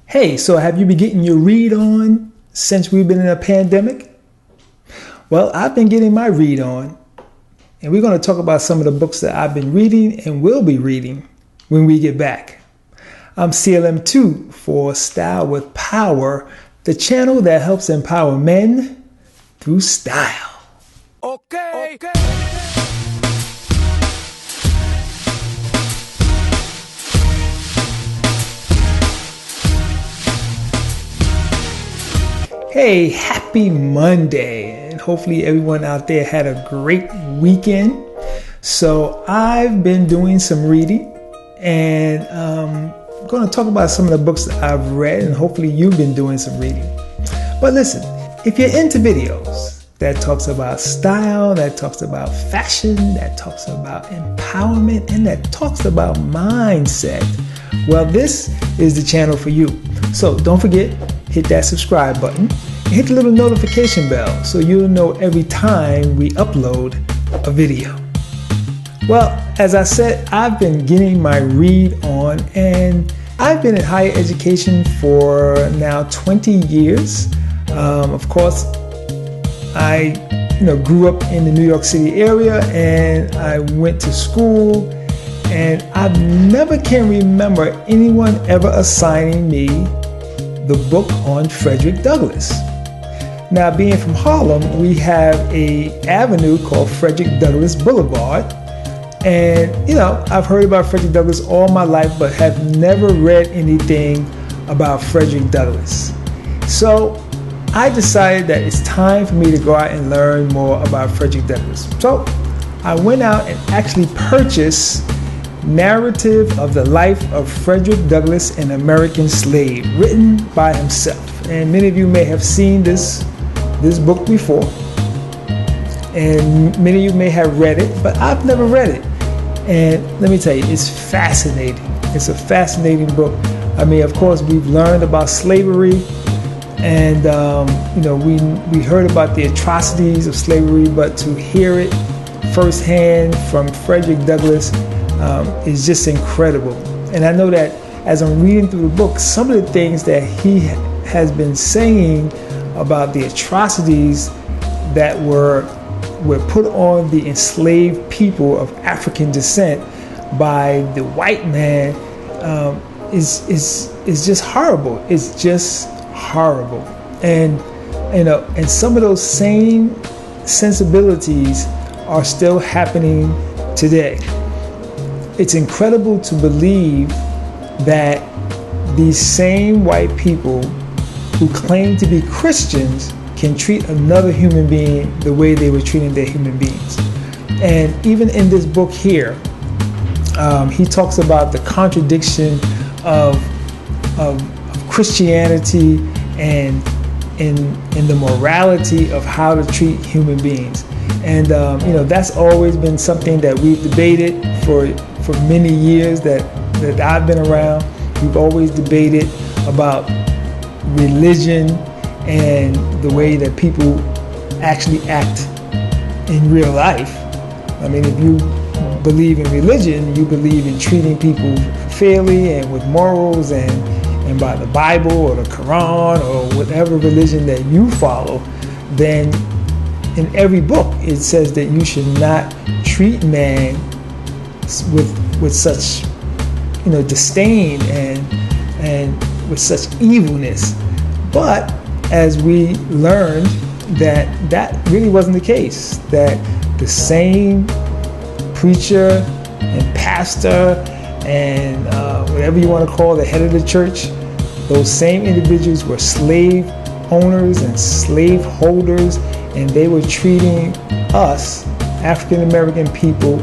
Hey, so have you been getting your read on since we've been in a pandemic? Well, I've been getting my read on, and we're going to talk about some of the books that I've been reading and will be reading when we get back. I'm CLM II for Style with Power, the channel that helps empower men through style. Okay. Hey, happy Monday, and hopefully everyone out there had a great weekend. So I've been doing some reading, and I'm going to talk about some of the books that I've read, and hopefully you've been doing some reading. But listen, if you're into videos that talks about style, that talks about fashion, that talks about empowerment, and that talks about mindset, well, this is the channel for you. So don't forget, hit that subscribe button and hit the little notification bell so you'll know every time we upload a video. Well, as I said, I've been getting my read on, and I've been in higher education for now 20 years. Of course, I grew up in the New York City area, and I went to school, and I never can remember anyone ever assigning me the book on Frederick Douglass. Now, being from Harlem, we have a avenue called Frederick Douglass Boulevard. And, I've heard about Frederick Douglass all my life, but have never read anything about Frederick Douglass. So I decided that it's time for me to go out and learn more about Frederick Douglass. So I went out and actually purchased Narrative of the Life of Frederick Douglass, an American Slave, written by himself. And many of you may have seen this book before, and many of you may have read it, but I've never read it. And let me tell you, it's fascinating. It's a fascinating book. I mean, of course, we've learned about slavery, and we heard about the atrocities of slavery, but to hear it firsthand from Frederick Douglass is just incredible. And I know that as I'm reading through the book, some of the things that he has been saying about the atrocities that were put on the enslaved people of African descent by the white man is just horrible. It's just horrible. And and some of those same sensibilities are still happening today. It's incredible to believe that these same white people who claim to be Christians can treat another human being the way they were treating their human beings. And even in this book here, he talks about the contradiction of Christianity and in the morality of how to treat human beings. And that's always been something that we've debated for many years that I've been around. We've always debated about religion and the way that people actually act in real life. I mean, if you believe in religion, you believe in treating people fairly and with morals and by the Bible or the Quran or whatever religion that you follow, then in every book it says that you should not treat man with such disdain and with such evilness. But as we learned, that really wasn't the case, that the same preacher and pastor and whatever you want to call the head of the church, those same individuals were slave owners and slave holders, and they were treating us, African American people,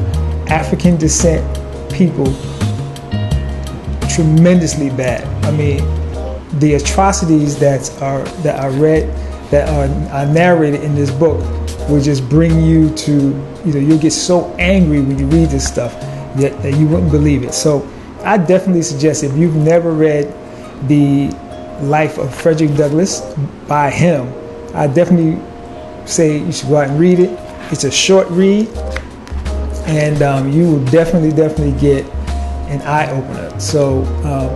African descent people, tremendously bad. I mean, the atrocities that are narrated in this book will just bring you to, you'll get so angry when you read this stuff that you wouldn't believe it. So I definitely suggest, if you've never read The Life of Frederick Douglass by him, I definitely say you should go out and read it. It's a short read, and you will definitely get an eye opener. So,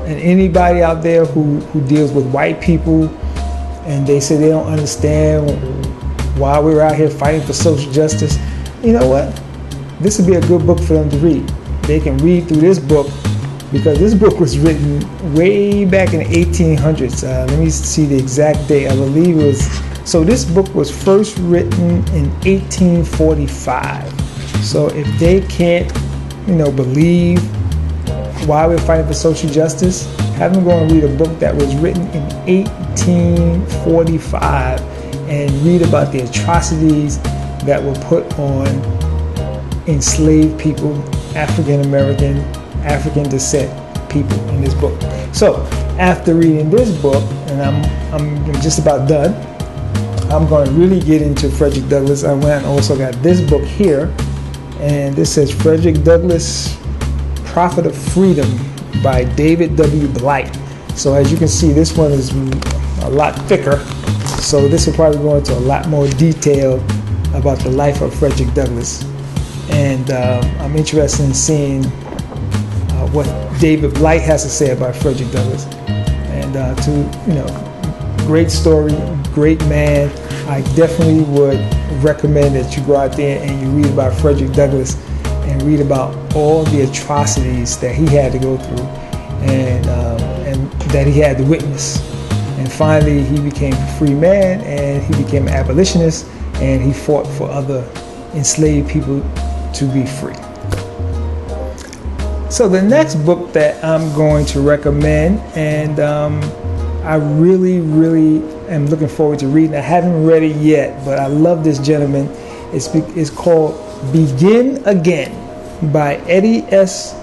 and anybody out there who deals with white people and they say they don't understand why we're out here fighting for social justice, you know what? This would be a good book for them to read. They can read through this book because this book was written way back in the 1800s. Let me see the exact date. I believe it was, so this book was first written in 1845. So if they can't, believe why we're fighting for social justice, have them go and read a book that was written in 1845 and read about the atrocities that were put on enslaved people, African American, African descent people in this book. So after reading this book, and I'm just about done, I'm going to really get into Frederick Douglass. I went and also got this book here, and this says Frederick Douglass, Prophet of Freedom by David W. Blight. So as you can see, this one is a lot thicker. So this will probably go into a lot more detail about the life of Frederick Douglass. And I'm interested in seeing what David Blight has to say about Frederick Douglass. And great story, great man. I definitely would recommend that you go out there and you read about Frederick Douglass and read about all the atrocities that he had to go through and that he had to witness. And finally, he became a free man and he became an abolitionist and he fought for other enslaved people to be free. So the next book that I'm going to recommend, and I really am looking forward to reading. I haven't read it yet, but I love this gentleman. It's called Begin Again by Eddie S.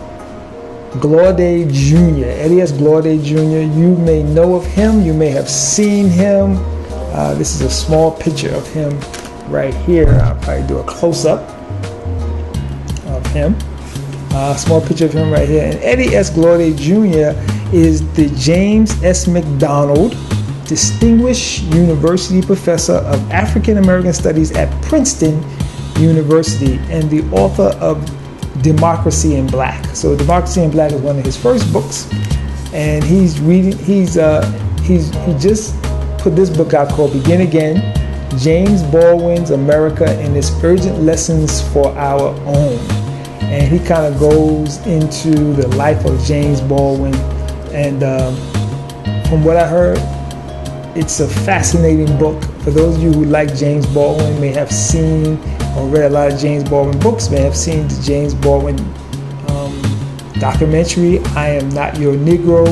Glaude Jr. Eddie S. Glaude Jr. You may know of him. You may have seen him. This is a small picture of him right here. I'll probably do a close-up of him. Small picture of him right here. And Eddie S. Glaude Jr. is the James S. McDonald Distinguished University Professor of African American Studies at Princeton University and the author of Democracy in Black. So Democracy in Black is one of his first books, and he just put this book out called Begin Again, James Baldwin's America and its Urgent Lessons for Our Own. And he kind of goes into the life of James Baldwin, and from what I heard, it's a fascinating book. For those of you who like James Baldwin, may have seen or read a lot of James Baldwin books, may have seen the James Baldwin documentary, I Am Not Your Negro.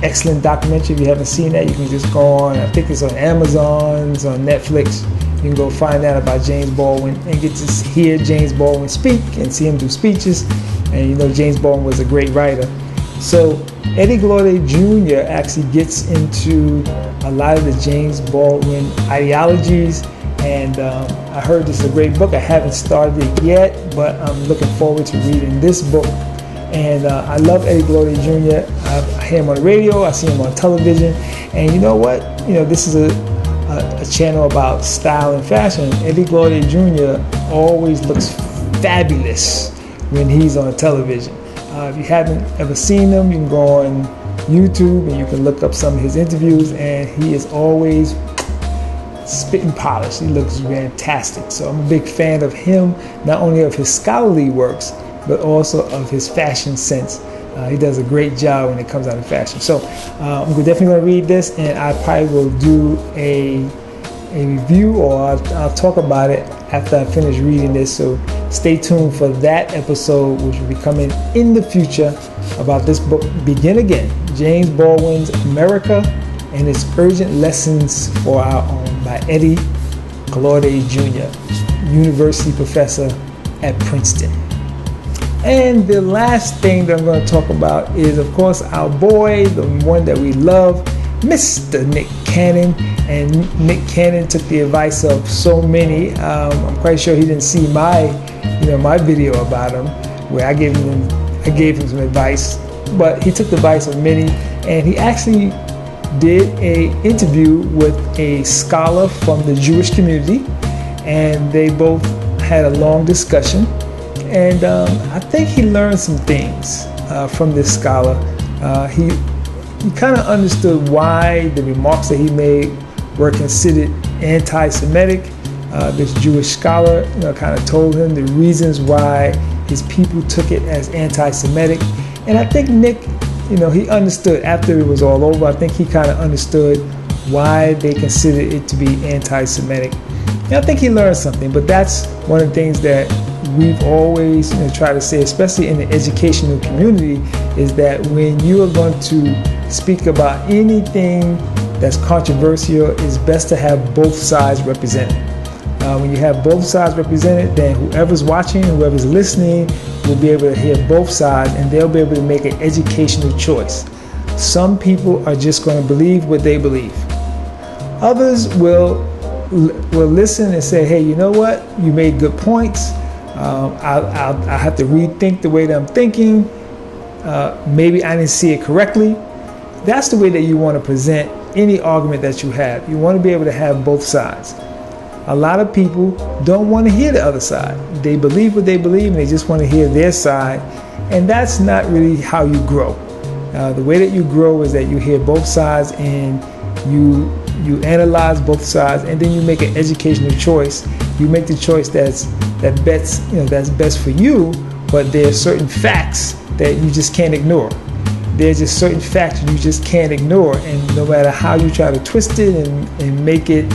Excellent documentary. If you haven't seen that, you can just go on, I think it's on Amazon, it's on Netflix. You can go find out about James Baldwin and get to hear James Baldwin speak and see him do speeches. And James Baldwin was a great writer. So Eddie Glaude Jr. actually gets into a lot of the James Baldwin ideologies, and I heard this is a great book. I haven't started it yet, but I'm looking forward to reading this book. And I love Eddie Glaude Jr. I hear him on the radio, I see him on television, and you know what? This is a channel about style and fashion. Eddie Glaude Jr. always looks fabulous when he's on television. If you haven't ever seen him, you can go on YouTube and you can look up some of his interviews, and he is always spitting polish. He looks fantastic. So I'm a big fan of him, not only of his scholarly works, but also of his fashion sense. He does a great job when it comes out of fashion. So I'm definitely going to read this, and I probably will do a review, or I'll talk about it after I finish reading this. So stay tuned for that episode, which will be coming in the future, about this book, Begin Again, James Baldwin's America and Its Urgent Lessons for Our Own by Eddie Glaude Jr., University Professor at Princeton. And the last thing that I'm going to talk about is, of course, our boy, the one that we love, Mr. Nick Cannon. And Nick Cannon took the advice of so many. I'm quite sure he didn't see my video about him, where I gave him some advice. But he took the advice of many, and he actually did an interview with a scholar from the Jewish community, and they both had a long discussion. And I think he learned some things. from this scholar. He kind of understood why the remarks that he made were considered anti-Semitic. This Jewish scholar, kind of told him the reasons why his people took it as anti-Semitic. And I think Nick, he understood after it was all over. I think he kind of understood why they considered it to be anti-Semitic. And I think he learned something. But that's one of the things that we've always tried to say, especially in the educational community, is that when you are going to speak about anything that's controversial, it's best to have both sides represented. When you have both sides represented, then whoever's watching, whoever's listening will be able to hear both sides, and they'll be able to make an educational choice. Some people are just going to believe what they believe. Others will listen and say, hey, you know what? You made good points. I'll have to rethink the way that I'm thinking. Maybe I didn't see it correctly. That's the way that you want to present any argument that you have. You want to be able to have both sides. A lot of people don't want to hear the other side. They believe what they believe and they just want to hear their side. And that's not really how you grow. The way that you grow is that you hear both sides and you analyze both sides, and then you make an educational choice. You make the choice that's best for you, but there are certain facts that you just can't ignore. There's just certain facts you just can't ignore, and no matter how you try to twist it and make it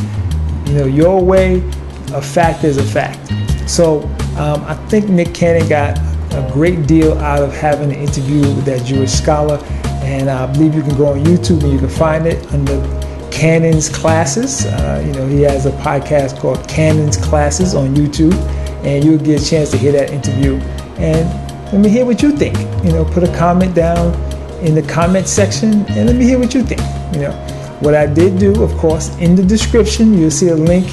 your way, a fact is a fact. So I think Nick Cannon got a great deal out of having an interview with that Jewish scholar, and I believe you can go on YouTube and you can find it under Cannon's Classes. He has a podcast called Cannon's Classes on YouTube, and you'll get a chance to hear that interview. And let me hear what you think. Put a comment down in the comment section and let me hear what you think. What I did do, of course, in the description, you'll see a link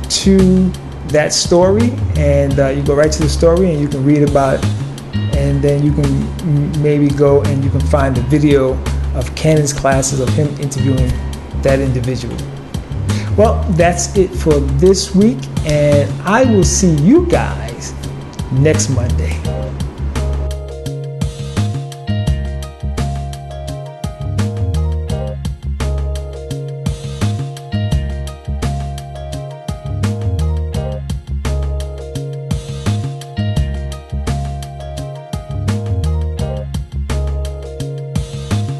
to that story, and you go right to the story and you can read about it, and then you can maybe go and you can find the video of Cannon's Classes of him interviewing that individual. Well, that's it for this week, and I will see you guys next Monday.